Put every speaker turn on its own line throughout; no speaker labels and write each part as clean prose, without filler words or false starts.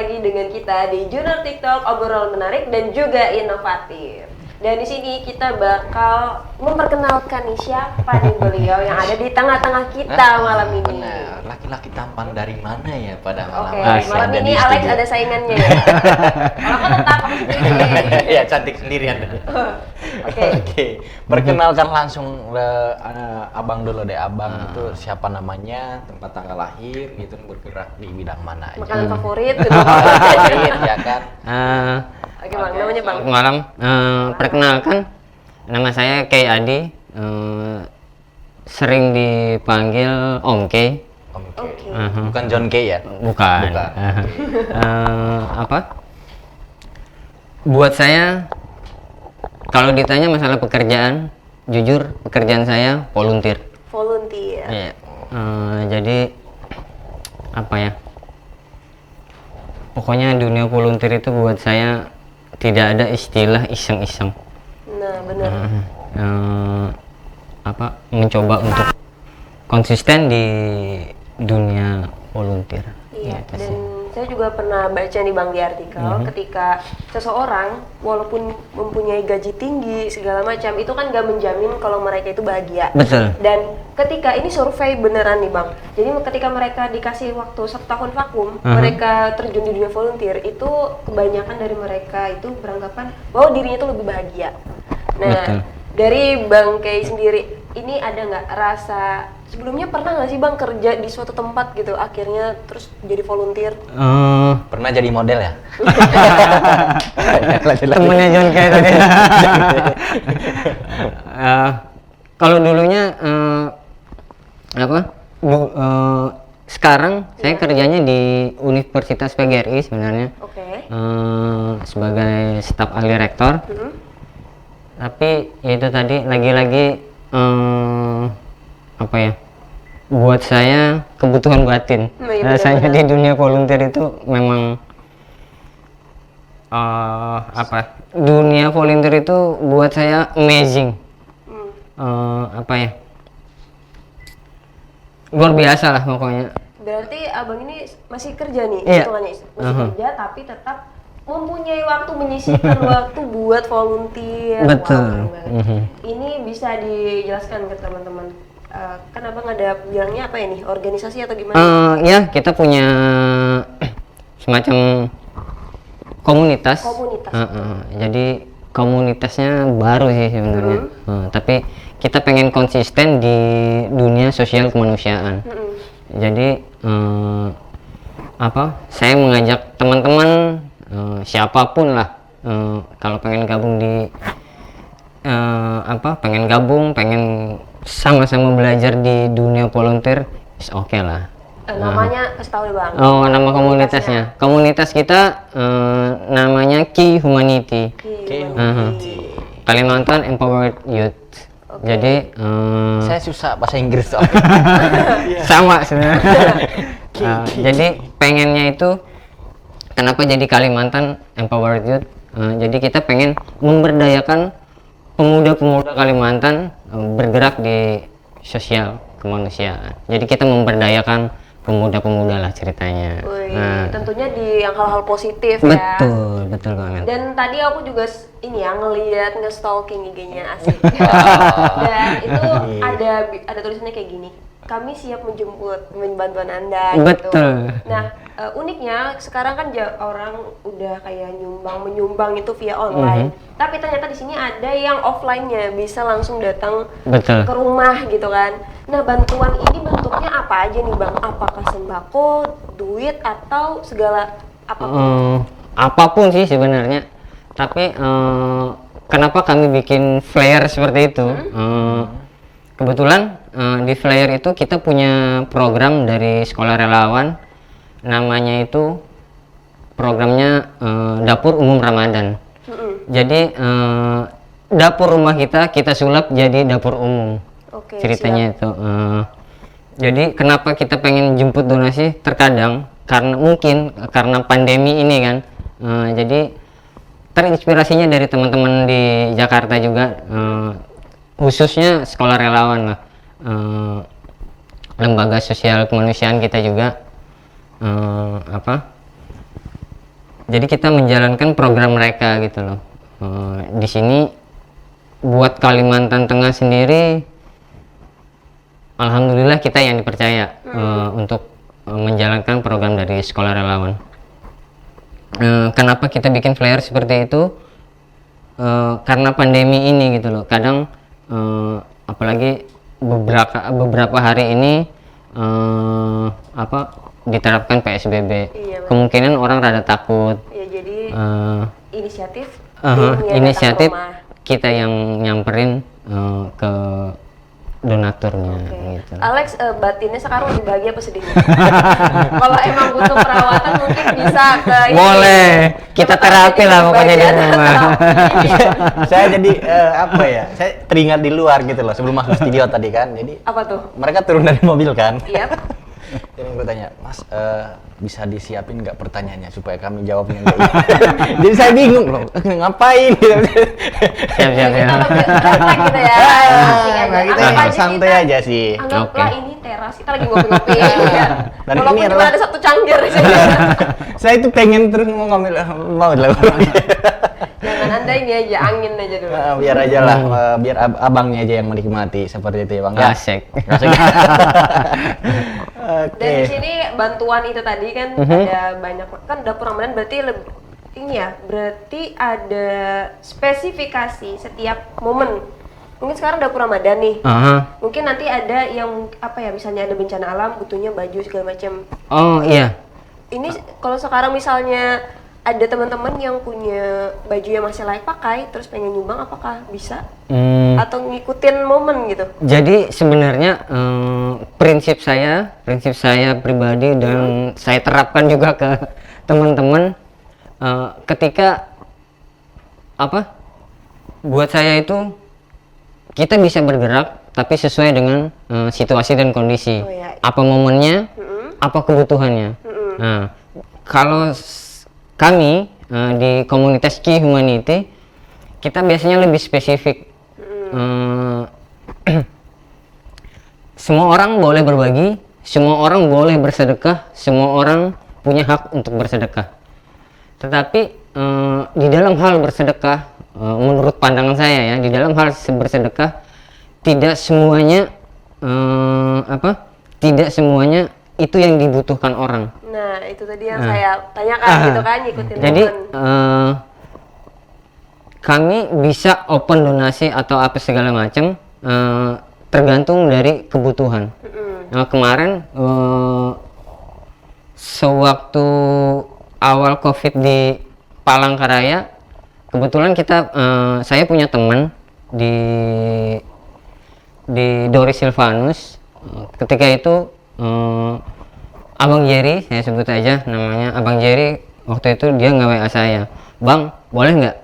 lagi dengan kita di Jurnal TikTok, obrolan menarik dan juga inovatif. Dan di sini kita bakal memperkenalkan nih siapa nih beliau yang ada di tengah-tengah kita malam ini.
Benar, laki-laki tampan dari mana ya pada malam
Oke,
ini?
malam ini Alex ada saingannya ya. Kalau aku tetap aku sendiri.
Iya, cantik sendirian. Oke. Perkenalkan langsung abang dulu deh. Abang itu siapa namanya, tempat tanggal lahir, gitu, bergerak di bidang mana aja.
Makanan favorit,
Favorit, ya kan?
Oke bang, namanya bang.
Malam, perkenalkan, nama saya Kay Adi, sering dipanggil Om Kay.
Oke.
Bukan John Kay ya?
Bukan. Buat saya, kalau ditanya masalah pekerjaan, jujur pekerjaan saya volunteer.
Volunteer.
Iya. Jadi apa ya? Pokoknya dunia volunteer itu buat saya tidak ada istilah iseng-iseng.
Nah benar.
Mencoba untuk konsisten di dunia volunteer.
Iya.
Gitu
Dan
sih.
saya juga pernah baca nih bang di artikel ketika seseorang walaupun mempunyai gaji tinggi segala macam itu kan gak menjamin kalau mereka itu bahagia.
Betul.
Dan ketika ini survei beneran nih bang, jadi ketika mereka dikasih waktu 1 tahun vakum, mereka terjun di dunia volunteer itu kebanyakan dari mereka itu beranggapan bahwa dirinya itu lebih bahagia. Nah,
Betul.
dari Bang Kay sendiri, ini ada nggak rasa sebelumnya pernah nggak sih bang kerja di suatu tempat gitu, akhirnya terus jadi volunteer?
Pernah jadi model ya?
Temennya John Kay tadi. Kalau dulunya sekarang saya kerjanya di Universitas PGRI sebenarnya.
Oke.
Sebagai staf ahli rektor. Tapi ya itu tadi lagi-lagi buat saya kebutuhan batin. Rasanya di dunia volunteer itu memang dunia volunteer itu buat saya amazing. Luar biasa lah pokoknya.
Berarti abang ini masih kerja nih,
Iya.
hitungannya masih kerja tapi tetap mempunyai waktu, menyisihkan waktu buat volunteer.
Betul.
Wow, keren banget. Ini bisa dijelaskan ke teman-teman. Kan abang ada bilangnya apa ya nih, organisasi atau gimana?
Ya kita punya semacam komunitas. Jadi komunitasnya baru sih sebenarnya. Tapi kita pengen konsisten di dunia sosial kemanusiaan. Jadi saya mengajak teman-teman siapapun lah kalau pengen gabung pengen sama-sama belajar di dunia volunteer, oke lah.
Namanya kasih tahu deh bang.
Nama komunitasnya. Komunitas kita namanya Key Humanity. Kalimantan Empowered Youth. Jadi
Saya susah bahasa Inggris soalnya.
sama sebenarnya. Jadi pengennya itu kenapa jadi Kalimantan Empowered Youth? Jadi kita pengen memberdayakan pemuda-pemuda Kalimantan bergerak di sosial kemanusiaan. Jadi kita memberdayakan pemuda-pemuda lah ceritanya.
Tentunya di yang hal-hal positif ya.
Betul banget.
Dan tadi aku juga ngeliat nge-stalking IG-nya asik. Dan itu ada tulisannya kayak gini. Kami siap menjemput bantuan Anda
Betul.
gitu. Nah, uniknya sekarang kan orang udah kayak menyumbang itu via online. Tapi ternyata di sini ada yang offline-nya, bisa langsung datang ke rumah gitu kan. Nah, bantuan ini bentuknya apa aja nih Bang? Apakah sembako, duit atau segala apapun?
Apapun sih sebenarnya. Tapi kenapa kami bikin flyer seperti itu? Kebetulan di flyer itu kita punya program dari Sekolah Relawan, namanya itu programnya Dapur Umum Ramadan. Jadi dapur rumah kita sulap jadi dapur umum. Ceritanya itu. Jadi kenapa kita pengen jemput donasi? Terkadang karena pandemi ini kan. Jadi terinspirasinya dari teman-teman di Jakarta juga. Khususnya Sekolah Relawan lah, lembaga sosial kemanusiaan kita juga Jadi kita menjalankan program mereka gitu loh. Di sini buat Kalimantan Tengah sendiri, alhamdulillah kita yang dipercaya untuk menjalankan program dari Sekolah Relawan. Kenapa kita bikin flyer seperti itu? Karena pandemi ini gitu loh. Kadang apalagi beberapa hari ini diterapkan PSBB.
Iya,
kemungkinan orang rada takut.
Ya, jadi inisiatif
inisiatif
rumah.
kita yang nyamperin ke donaturnya gitu.
Alex, batinnya sekarang lebih bahagia apa sedih? Kalau emang butuh perawatan mungkin bisa ke ini.
Boleh, kita terapi lah pokoknya di rumah.
Saya jadi saya teringat di luar gitu loh sebelum masuk studio tadi kan. Jadi
Apa tuh?
mereka turun dari mobil kan.
Iya.
Jadi gue tanya, Mas, bisa disiapin nggak pertanyaannya supaya kami jawabnya nggak? Jadi saya bingung loh, ngapain gitu.
Siap.
Kita gitu ya. Asik aja.
Nah, kita
Anggap aja
santai
kita-
aja sih.
Anggaplah
Oke.
ini teras, kita lagi ngopi-ngopi.
Dan
Walaupun
ini
cuma
adalah-
ada satu cangkir di sini.
Saya itu pengen terus mau ngambil mau lah.
Jangan Anda ini aja, angin aja dulu.
Biar aja lah, biar abangnya aja yang menikmati seperti itu ya bang. Ya?
Asik.
Asik. Oke.
Dan di sini bantuan itu tadi kan ada banyak, kan dapur Ramadan berarti berarti ada spesifikasi setiap momen. Mungkin sekarang dapur Ramadan nih. Mungkin nanti ada yang misalnya ada bencana alam butuhnya baju segala macam.
Oh iya.
Ini kalau sekarang misalnya ada teman-teman yang punya baju yang masih layak pakai terus pengen nyumbang, apakah bisa? Atau ngikutin momen gitu?
Jadi sebenarnya prinsip saya pribadi dan saya terapkan juga ke teman-teman, ketika buat saya itu kita bisa bergerak tapi sesuai dengan situasi dan kondisi.
Oh, iya.
Apa momennya, apa kebutuhannya. Nah, kalau kami di komunitas Ki Humanity kita biasanya lebih spesifik. Semua orang boleh berbagi, semua orang boleh bersedekah, semua orang punya hak untuk bersedekah. Tetapi di dalam hal bersedekah, menurut pandangan saya ya, di dalam hal bersedekah tidak semuanya itu yang dibutuhkan orang.
Nah, itu tadi yang saya tanyakan gitu kan, ngikutin
Jadi
momen.
kami bisa open donasi atau apa segala macam, tergantung dari kebutuhan. Nah, kemarin sewaktu awal COVID di Palangkaraya, kebetulan saya punya teman di Doris Silvanus. Ketika itu Abang Jerry, saya sebut aja namanya Abang Jerry, waktu itu dia nge-WA saya, "Bang, boleh nggak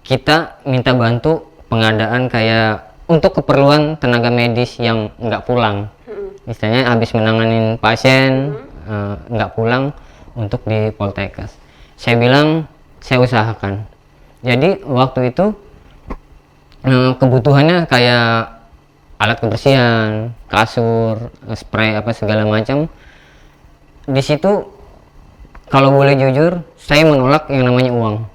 kita minta bantu pengadaan kayak untuk keperluan tenaga medis yang nggak pulang, misalnya habis menanganin pasien nggak pulang untuk di Poltekkes." Saya bilang saya usahakan. Jadi waktu itu kebutuhannya kayak alat kebersihan, kasur, spray apa segala macam. Di situ kalau boleh jujur, saya menolak yang namanya uang.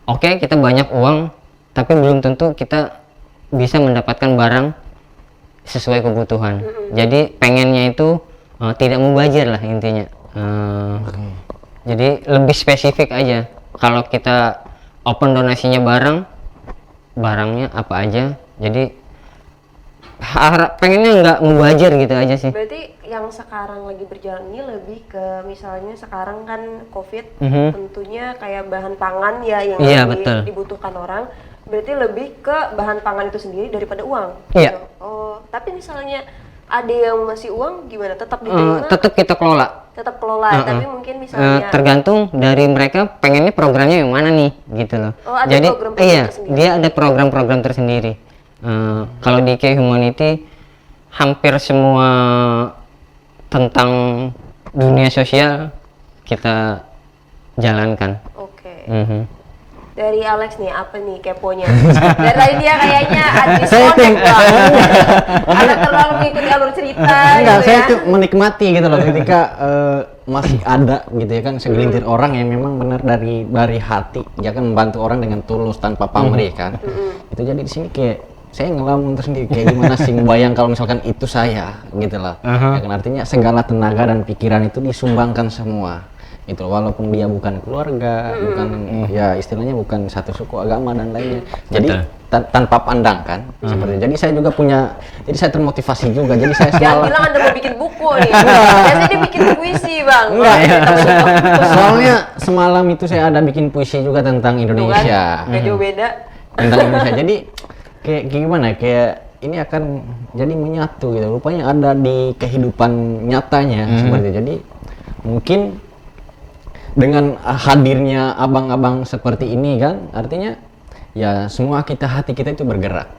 Oke, kita banyak uang, tapi belum tentu kita bisa mendapatkan barang sesuai kebutuhan. Jadi pengennya itu tidak mubazir lah intinya. Jadi lebih spesifik aja. Kalau kita open donasinya barangnya apa aja. Jadi pengennya nggak mubazir gitu aja sih.
Berarti yang sekarang lagi berjalan ini lebih ke misalnya sekarang kan COVID, tentunya kayak bahan pangan ya yang
betul.
dibutuhkan orang. Berarti lebih ke bahan pangan itu sendiri daripada uang.
Iya.
Oh, tapi misalnya ada yang masih uang gimana? Tetap diterima?
Tetap kita kelola.
Tetap kelola, tapi mungkin misalnya
Tergantung dari mereka pengennya programnya yang mana nih gitu loh.
Oh, ada
jadi
program tersendiri.
dia ada program-program tersendiri. Kalau di K Humanity hampir semua tentang dunia sosial kita jalankan.
Oke.
Dari Alex nih, apa nih keponya? Dari tadi dia kayaknya ada
Saya
disconnect banget. Ada terlalu mengikuti alur cerita
Enggak,
gitu
saya
ya.
tuh menikmati gitu loh ketika masih ada gitu ya kan segelintir orang yang memang benar dari hati ya kan membantu orang dengan tulus tanpa pamrih kan. Itu jadi di sini kayak saya ngelamun tersendiri kayak gimana sih ngebayang kalau misalkan itu saya gitu lah. Ya kan artinya segala tenaga dan pikiran itu disumbangkan semua. Itu walaupun dia bukan keluarga, bukan ya istilahnya bukan satu suku agama dan lainnya. Jadi tanpa pandang kan seperti itu. Jadi saya juga punya, jadi saya termotivasi juga. Jadi saya
Jangan bilang Anda mau bikin buku nih. Biasanya dia bikin puisi, Bang.
Enggak. Soalnya semalam itu saya ada bikin puisi juga tentang Indonesia.
Nggak jauh beda.
Tentang Indonesia. Jadi kayak gimana? Kayak ini akan jadi menyatu gitu. Rupanya ada di kehidupan nyatanya seperti itu. Jadi mungkin dengan hadirnya abang-abang seperti ini kan artinya ya semua hati kita itu bergerak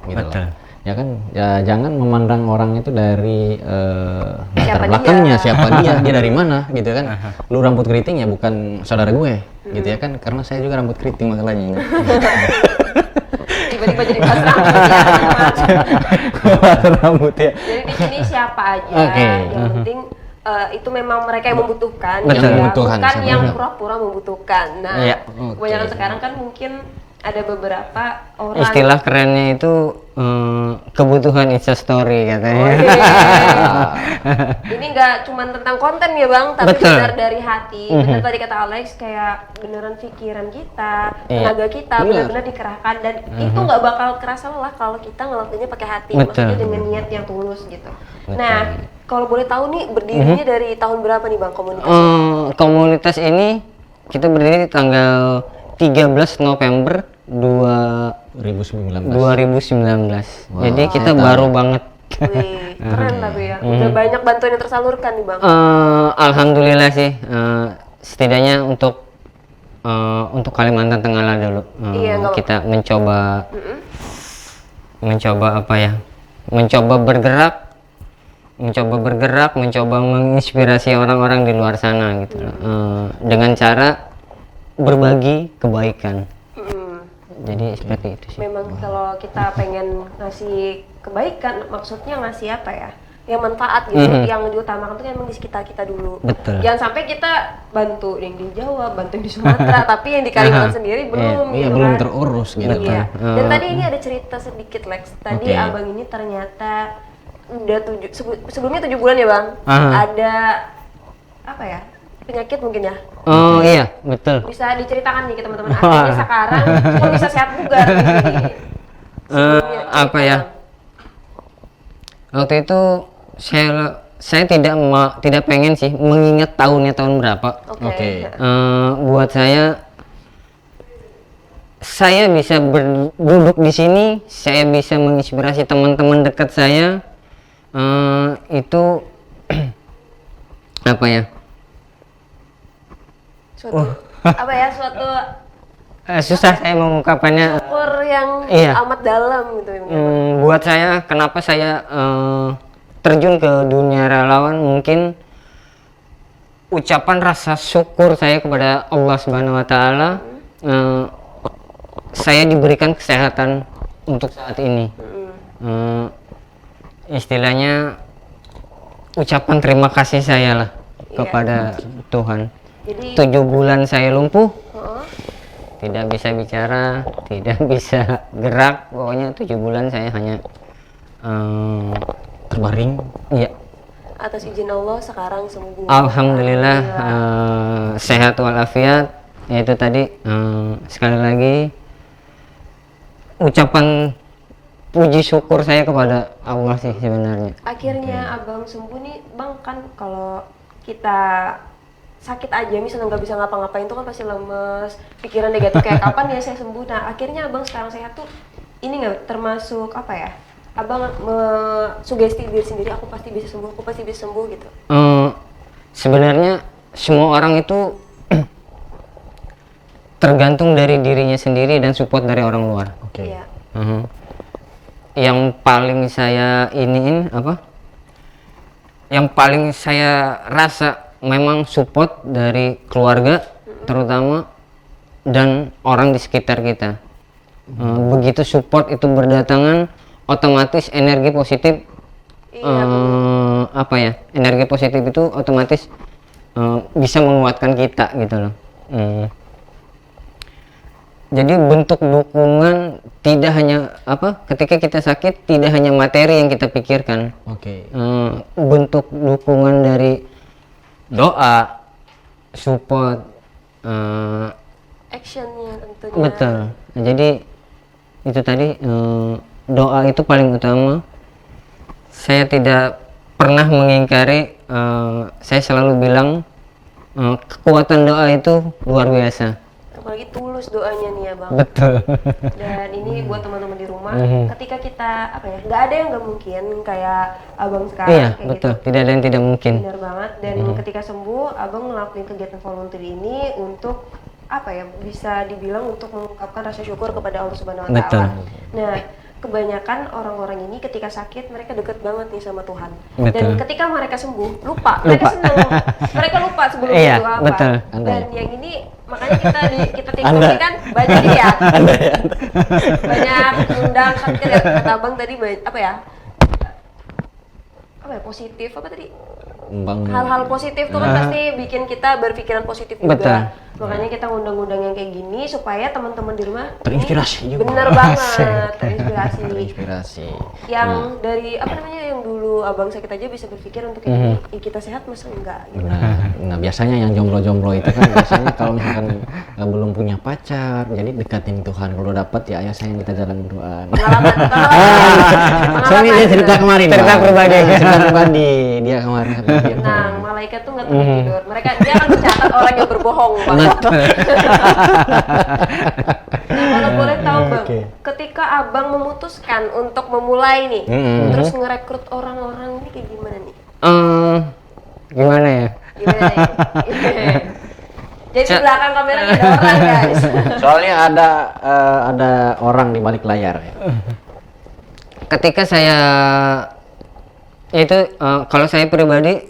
gitu loh. Ya kan ya jangan memandang orang itu dari latar belakangnya siapa dia dari mana gitu kan. Lu rambut keriting ya bukan saudara gue gitu ya kan, karena saya juga rambut keriting masalahnya.
Tiba-tiba jadi bahas rambut ya.
Bahas rambut ya.
Jadi di sini siapa aja, yang penting itu memang mereka yang membutuhkan,
Betul,
ya,
membutuhkan,
bukan
siapa?
yang pura-pura membutuhkan. Nah,
Oke.
kebanyakan sekarang kan mungkin ada beberapa orang
Istilah kerennya itu kebutuhan Insta story katanya.
Oh, iya. Ini nggak cuma tentang konten ya Bang, tapi
Betul.
benar dari hati. Benar tadi kata Alex, kayak beneran pikiran kita, tenaga kita benar-benar dikerahkan, dan itu nggak bakal kerasa lelah kalau kita ngelakuinnya pakai hati, maksudnya dengan niat yang tulus gitu. Nah, kalau boleh tahu nih berdirinya dari tahun berapa nih Bang komunitas?
Komunitas ini kita berdiri di tanggal 13 November
2019.
2019. Jadi kita baru banget.
Wih, keren tapi ya. Udah banyak bantuan yang tersalurkan nih Bang.
Alhamdulillah sih, setidaknya untuk Kalimantan Tengah lah dulu. Kita mencoba apa ya? Mencoba bergerak, mencoba menginspirasi orang-orang di luar sana gitu loh. Dengan cara berbagi kebaikan. Jadi seperti itu sih.
Memang kalau kita pengen ngasih kebaikan, maksudnya ngasih apa ya? Yang manfaat gitu, yang diutamakan tuh emang di sekitar kita dulu.
Betul.
Jangan sampai kita bantu yang di Jawa, bantu yang di Sumatera, tapi yang di Kalimantan sendiri belum.
Iya,
gitu
belum
kan.
terurus gitu.
Iya. Dan tadi ini ada cerita sedikit Lex. Tadi abang ini ternyata udah sebelumnya 7 bulan ya Bang. Ada apa ya? Penyakit mungkin ya?
Oh iya, betul.
Bisa diceritakan nih ke teman-teman. Akhirnya sekarang cuma bisa sehat bugar nih.
Apa ya? Waktu itu saya tidak pengen sih mengingat tahun berapa.
Oke.
Buat saya bisa duduk di sini, saya bisa menginspirasi teman-teman dekat saya. Itu apa ya? Suatu susah saya mengungkapkannya.
syukur yang amat dalam gitu.
Buat saya, kenapa saya terjun ke dunia relawan, mungkin ucapan rasa syukur saya kepada Allah Subhanahu wa Ta'ala. Saya diberikan kesehatan untuk saat ini. Istilahnya ucapan terima kasih saya lah kepada Tuhan.
Jadi
7 bulan saya lumpuh, tidak bisa bicara, tidak bisa gerak, pokoknya 7 bulan saya hanya
Terbaring.
iya.
atas izin Allah sekarang sembuh.
Alhamdulillah, sehat walafiat. Yaitu tadi sekali lagi ucapan puji syukur saya kepada Allah sih sebenarnya.
Akhirnya abang sembuh nih Bang, kan kalau kita sakit aja misalnya nggak bisa ngapa-ngapain tuh kan pasti lemes, pikiran negatif kayak kapan ya saya sembuh. Nah akhirnya abang sekarang sehat tuh ini nggak termasuk apa ya, abang sugesti diri sendiri, aku pasti bisa sembuh gitu.
Sebenarnya semua orang itu tergantung dari dirinya sendiri dan support dari orang luar.
Iya.
Yang paling saya yang paling saya rasa memang support dari keluarga terutama dan orang di sekitar kita. Begitu support itu berdatangan, otomatis energi positif energi positif itu otomatis bisa menguatkan kita gitu loh. Jadi bentuk dukungan tidak hanya ketika kita sakit tidak hanya materi yang kita pikirkan. Bentuk dukungan dari doa, support,
actionnya tentunya.
betul. Jadi itu tadi doa itu paling utama. Saya tidak pernah mengingkari, saya selalu bilang kekuatan doa itu luar biasa.
Apalagi tulus doanya nih ya Bang.
Betul.
Dan ini buat teman-teman di rumah, ketika kita nggak ada yang nggak mungkin kayak Abang sekarang.
Iya,
kayak
betul.
gitu.
Tidak ada yang tidak mungkin.
Benar banget. Dan ketika sembuh, Abang ngelakuin kegiatan volunteer ini untuk bisa dibilang untuk mengungkapkan rasa syukur kepada Allah Subhanahu wa
Betul.
Ta'ala. Nah, kebanyakan orang-orang ini ketika sakit mereka deket banget nih sama Tuhan.
Betul.
Dan ketika mereka sembuh, mereka seneng. Mereka lupa sebelum
Iya,
itu apa.
betul.
Dan yang ini makanya kita TikTok ini kan banyak ini ya. Banyak undang kan kata Abang tadi positif tadi? Hal-hal positif tuh kan pasti bikin kita berpikiran positif juga.
Betul.
Makanya kita ngundang-undang yang kayak gini supaya teman-teman di rumah
Terinspirasi
ini
juga.
bener banget, terinspirasi. Yang dari yang dulu Abang sakit aja bisa berpikir untuk ini, kita sehat masa enggak gitu.
Nah biasanya yang jomblo-jomblo itu kan biasanya kalau misalkan belum punya pacar, jadi dekatin Tuhan. Kalau dapat ya ayah sayang kita jalan berduaan. Soalnya dia cerita kemarin.
Cerita
pribadi dia kemarin.
Nah, malaikat tuh nggak tidur. Dia akan mencatat orang yang berbohong, Bang. Nah, kalau boleh tahu Bang, ketika Abang memutuskan untuk memulai nih, terus ngerekrut orang-orang ini kayak gimana nih?
Gimana ya?
Gimana nih? Jadi di belakang kamera ada orang guys.
Soalnya ada orang di balik layar.
Ketika saya kalau saya pribadi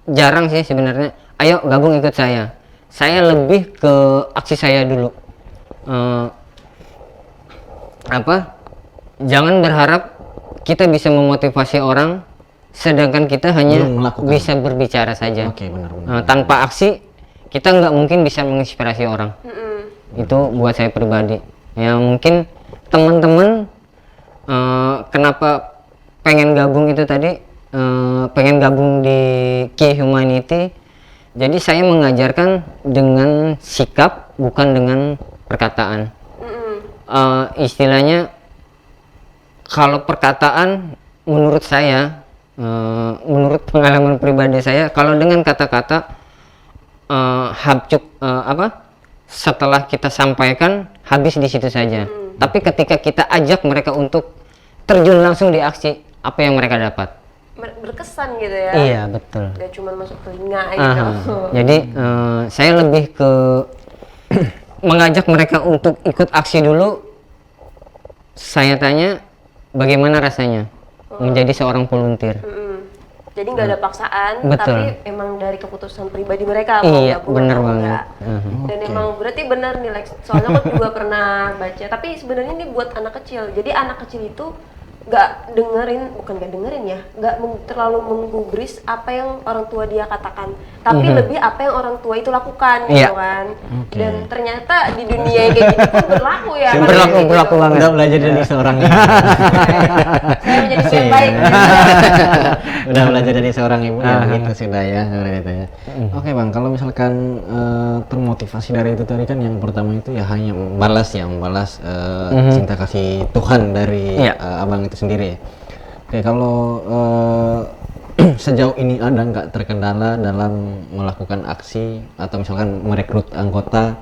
jarang sih sebenarnya. Ayo gabung ikut saya. Saya lebih ke aksi saya dulu. Jangan berharap kita bisa memotivasi orang, sedangkan kita hanya bisa berbicara saja.
Benar.
Tanpa aksi kita nggak mungkin bisa menginspirasi orang. Itu buat saya pribadi. Ya mungkin teman-teman kenapa pengen gabung itu tadi, pengen gabung di Key Humanity. Jadi saya mengajarkan dengan sikap, bukan dengan perkataan. Istilahnya kalau perkataan menurut saya, menurut pengalaman pribadi saya, kalau dengan kata-kata setelah kita sampaikan habis di situ saja. Tapi ketika kita ajak mereka untuk terjun langsung di aksi, apa yang mereka dapat?
Berkesan gitu ya.
Iya, betul.
Gak cuma masuk telinga gitu.
Jadi saya lebih ke mengajak mereka untuk ikut aksi dulu. Saya tanya bagaimana rasanya menjadi seorang volunteer.
Jadi nggak ada paksaan,
betul.
Tapi emang dari keputusan pribadi mereka.
Iya, benar banget.
Dan emang berarti benar nih Lex. Soalnya aku juga pernah baca. Tapi sebenarnya ini buat anak kecil. Jadi anak kecil itu nggak terlalu menggubris apa yang orang tua dia katakan, tapi lebih apa yang orang tua itu lakukan, gitu kan. Dan ternyata di dunia yang kayak gini pun berlaku ya.
Berlaku banget.
Udah belajar dari seorang ibu.
Saya menjadi yang baik.
Udah belajar dari seorang ibu ya begitu sudah ya seperti itu ya. Oke Bang, kalau misalkan termotivasi dari itu tadi kan yang pertama itu ya hanya membalas cinta kasih Tuhan dari Abang itu sendiri ya. Oke, kalau sejauh ini ada nggak terkendala dalam melakukan aksi atau misalkan merekrut anggota,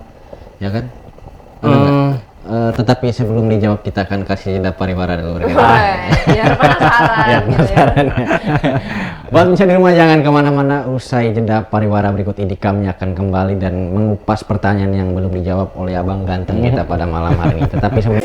ya kan? Tetapi sebelum dijawab kita akan kasih jeda pariwara dulu.
Biar penasaran.
Buat bisa di rumah jangan kemana-mana, usai jeda pariwara berikut ini kami akan kembali dan mengupas pertanyaan yang belum dijawab oleh Abang ganteng kita pada malam hari ini. Tetapi sebelum